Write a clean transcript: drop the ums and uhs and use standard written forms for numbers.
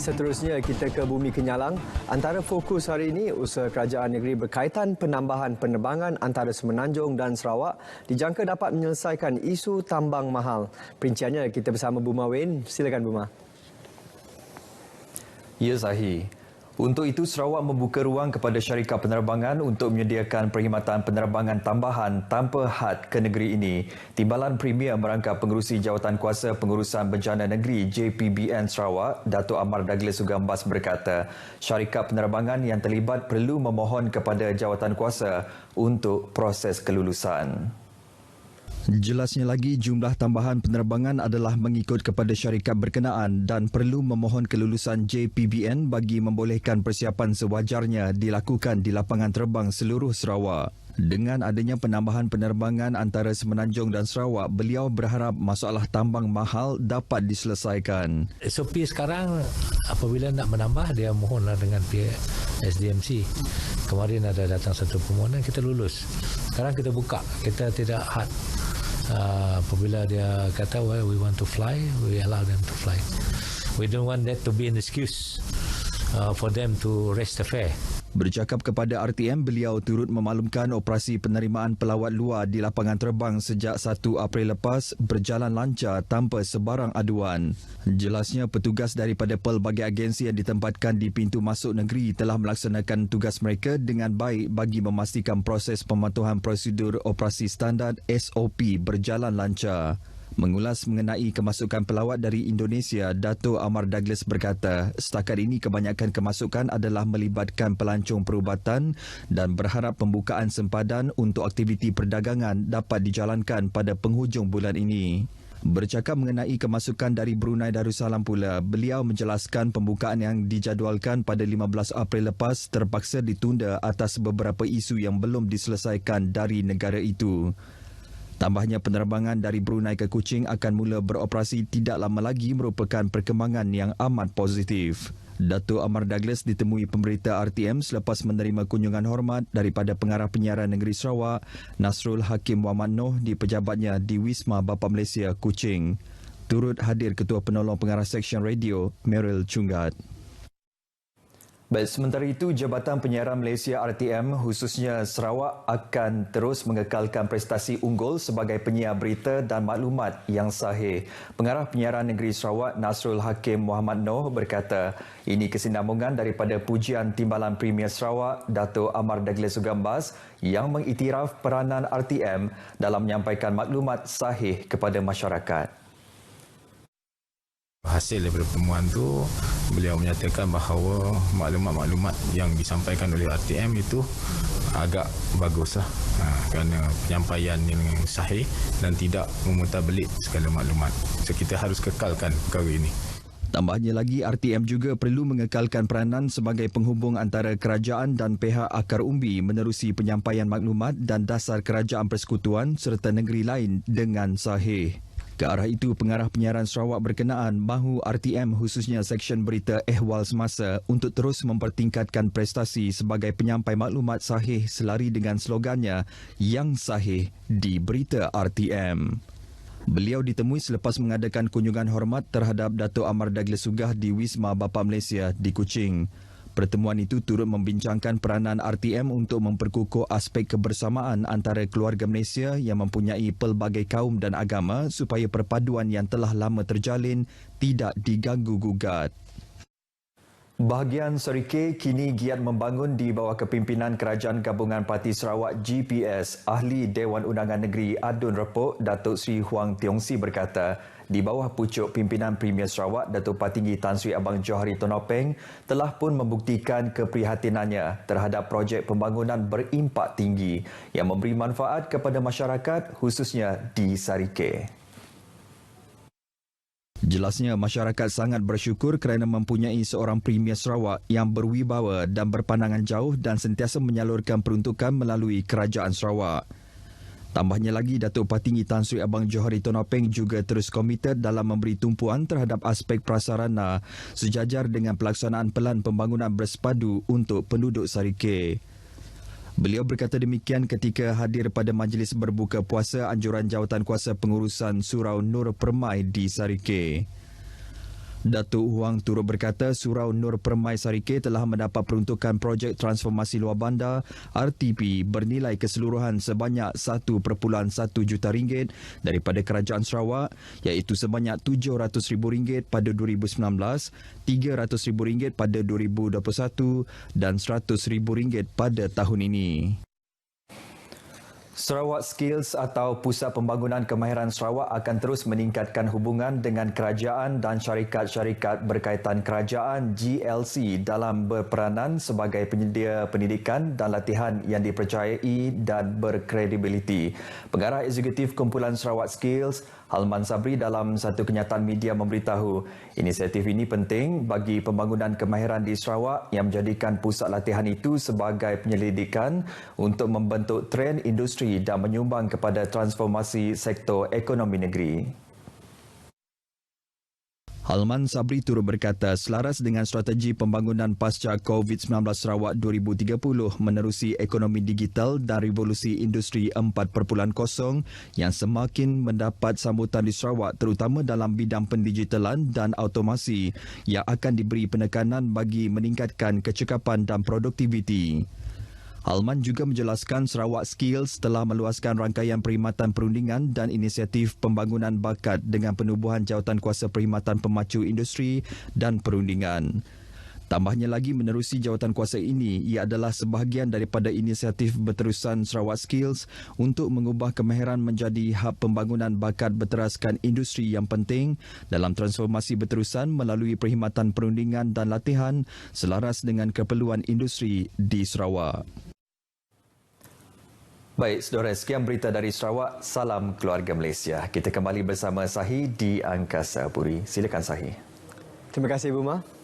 seterusnya kita ke Bumi Kenyalang. Antara fokus hari ini, usaha kerajaan negeri berkaitan penambahan penerbangan antara Semenanjung dan Sarawak dijangka dapat menyelesaikan isu tambang mahal. Perinciannya kita bersama Buma Wen. Silakan Buma. Ya Zahir. Untuk itu, Sarawak membuka ruang kepada syarikat penerbangan untuk menyediakan perkhidmatan penerbangan tambahan tanpa had ke negeri ini. Timbalan Premier Merangkap Pengerusi Jawatankuasa Pengurusan Bencana Negeri JPBN Sarawak, Dato' Amar Douglas Sugambas berkata, syarikat penerbangan yang terlibat perlu memohon kepada Jawatankuasa untuk proses kelulusan. Jelasnya lagi, jumlah tambahan penerbangan adalah mengikut kepada syarikat berkenaan dan perlu memohon kelulusan JPBN bagi membolehkan persiapan sewajarnya dilakukan di lapangan terbang seluruh Sarawak. Dengan adanya penambahan penerbangan antara Semenanjung dan Sarawak, beliau berharap masalah tambang mahal dapat diselesaikan. SOP sekarang apabila nak menambah, dia mohonlah dengan pihak SDMC. Kemarin ada datang satu permohonan, kita lulus. Sekarang kita buka, kita tidak had. Apabila dia kata, well, we want to fly, we allow them to fly. We don't want that to be an excuse for them to raise the fare. Bercakap kepada RTM, beliau turut memaklumkan operasi penerimaan pelawat luar di lapangan terbang sejak 1 April lepas berjalan lancar tanpa sebarang aduan. Jelasnya, petugas daripada pelbagai agensi yang ditempatkan di pintu masuk negeri telah melaksanakan tugas mereka dengan baik bagi memastikan proses pematuhan prosedur operasi standard SOP berjalan lancar. Mengulas mengenai kemasukan pelawat dari Indonesia, Dato' Amar Douglas berkata, setakat ini kebanyakan kemasukan adalah melibatkan pelancong perubatan dan berharap pembukaan sempadan untuk aktiviti perdagangan dapat dijalankan pada penghujung bulan ini. Bercakap mengenai kemasukan dari Brunei Darussalam pula, beliau menjelaskan pembukaan yang dijadualkan pada 15 April lepas terpaksa ditunda atas beberapa isu yang belum diselesaikan dari negara itu. Tambahnya, penerbangan dari Brunei ke Kuching akan mula beroperasi tidak lama lagi merupakan perkembangan yang amat positif. Dato' Amar Douglas ditemui pemberita RTM selepas menerima kunjungan hormat daripada Pengarah Penyiaran Negeri Sarawak, Nasrul Hakim Muhammad Noh di pejabatnya di Wisma Bapa Malaysia, Kuching. Turut hadir Ketua Penolong Pengarah Seksyen Radio, Merrill Chungat. Baik, sementara itu, Jabatan Penyiaran Malaysia RTM khususnya Sarawak akan terus mengekalkan prestasi unggul sebagai penyiar berita dan maklumat yang sahih. Pengarah Penyiaran Negeri Sarawak Nasrul Hakim Muhammad Noh berkata, ini kesinambungan daripada pujian Timbalan Premier Sarawak Dato' Amar Douglas Sugambas yang mengiktiraf peranan RTM dalam menyampaikan maklumat sahih kepada masyarakat. Hasil daripada pertemuan itu, beliau menyatakan bahawa maklumat-maklumat yang disampaikan oleh RTM itu agak baguslah kerana penyampaian yang sahih dan tidak memutarbelit segala maklumat. So, kita harus kekalkan perkara ini. Tambahnya lagi, RTM juga perlu mengekalkan peranan sebagai penghubung antara kerajaan dan pihak akar umbi menerusi penyampaian maklumat dan dasar kerajaan persekutuan serta negeri lain dengan sahih. Ke arah itu, Pengarah Penyiaran Sarawak berkenaan mahu RTM khususnya Seksyen Berita Ehwal Semasa untuk terus mempertingkatkan prestasi sebagai penyampai maklumat sahih selari dengan slogannya yang sahih di Berita RTM. Beliau ditemui selepas mengadakan kunjungan hormat terhadap Dato' Amar Douglas Sugah di Wisma Bapa Malaysia di Kuching. Pertemuan itu turut membincangkan peranan RTM untuk memperkukuh aspek kebersamaan antara keluarga Malaysia yang mempunyai pelbagai kaum dan agama supaya perpaduan yang telah lama terjalin tidak diganggu-gugat. Bahagian Serikei kini giat membangun di bawah kepimpinan Kerajaan Gabungan Parti Sarawak GPS. Ahli Dewan Undangan Negeri Adun Repok, Datuk Seri Huang Tiongsi berkata, di bawah pucuk pimpinan Premier Sarawak, Datuk Patinggi Tan Sri Abang Johari Tonopeng telah pun membuktikan keprihatinannya terhadap projek pembangunan berimpak tinggi yang memberi manfaat kepada masyarakat khususnya di Serikei. Jelasnya, masyarakat sangat bersyukur kerana mempunyai seorang Premier Sarawak yang berwibawa dan berpandangan jauh dan sentiasa menyalurkan peruntukan melalui Kerajaan Sarawak. Tambahnya lagi, Datuk Patinggi Tan Sri Abang Johari Tonopeng juga terus komited dalam memberi tumpuan terhadap aspek prasarana sejajar dengan pelaksanaan pelan pembangunan bersepadu untuk penduduk Serikei. Beliau berkata demikian ketika hadir pada majlis berbuka puasa anjuran Jawatankuasa Pengurusan Surau Nur Permai di Serikei. Datuk Huang turut berkata Surau Nur Permaisari K telah mendapat peruntukan projek transformasi luar bandar RTP bernilai keseluruhan sebanyak 1.1 juta ringgit daripada Kerajaan Sarawak, iaitu sebanyak RM700,000 pada 2019, RM300,000 pada 2021 dan RM100,000 pada tahun ini. Sarawak Skills atau Pusat Pembangunan Kemahiran Sarawak akan terus meningkatkan hubungan dengan kerajaan dan syarikat-syarikat berkaitan kerajaan GLC dalam berperanan sebagai penyedia pendidikan dan latihan yang dipercayai dan berkredibiliti. Pengarah Eksekutif Kumpulan Sarawak Skills, Halman Sabri dalam satu kenyataan media memberitahu inisiatif ini penting bagi pembangunan kemahiran di Sarawak yang menjadikan pusat latihan itu sebagai penyelidikan untuk membentuk trend industri dan menyumbang kepada transformasi sektor ekonomi negeri. Halman Sabri turut berkata selaras dengan strategi pembangunan pasca COVID-19 Sarawak 2030 menerusi ekonomi digital dan revolusi industri 4.0 yang semakin mendapat sambutan di Sarawak terutama dalam bidang pendigitalan dan automasi yang akan diberi penekanan bagi meningkatkan kecekapan dan produktiviti. Halman juga menjelaskan Sarawak Skills telah meluaskan rangkaian perkhidmatan perundingan dan inisiatif pembangunan bakat dengan penubuhan Jawatankuasa Perkhidmatan Pemacu Industri dan Perundingan. Tambahnya lagi menerusi jawatankuasa ini, ia adalah sebahagian daripada inisiatif berterusan Sarawak Skills untuk mengubah kemahiran menjadi hub pembangunan bakat berteraskan industri yang penting dalam transformasi berterusan melalui perkhidmatan perundingan dan latihan selaras dengan keperluan industri di Sarawak. Baik, saudara, sekian berita dari Sarawak. Salam keluarga Malaysia. Kita kembali bersama Sahi di Angkasa Puri. Silakan Sahi. Terima kasih, Ibu Ma.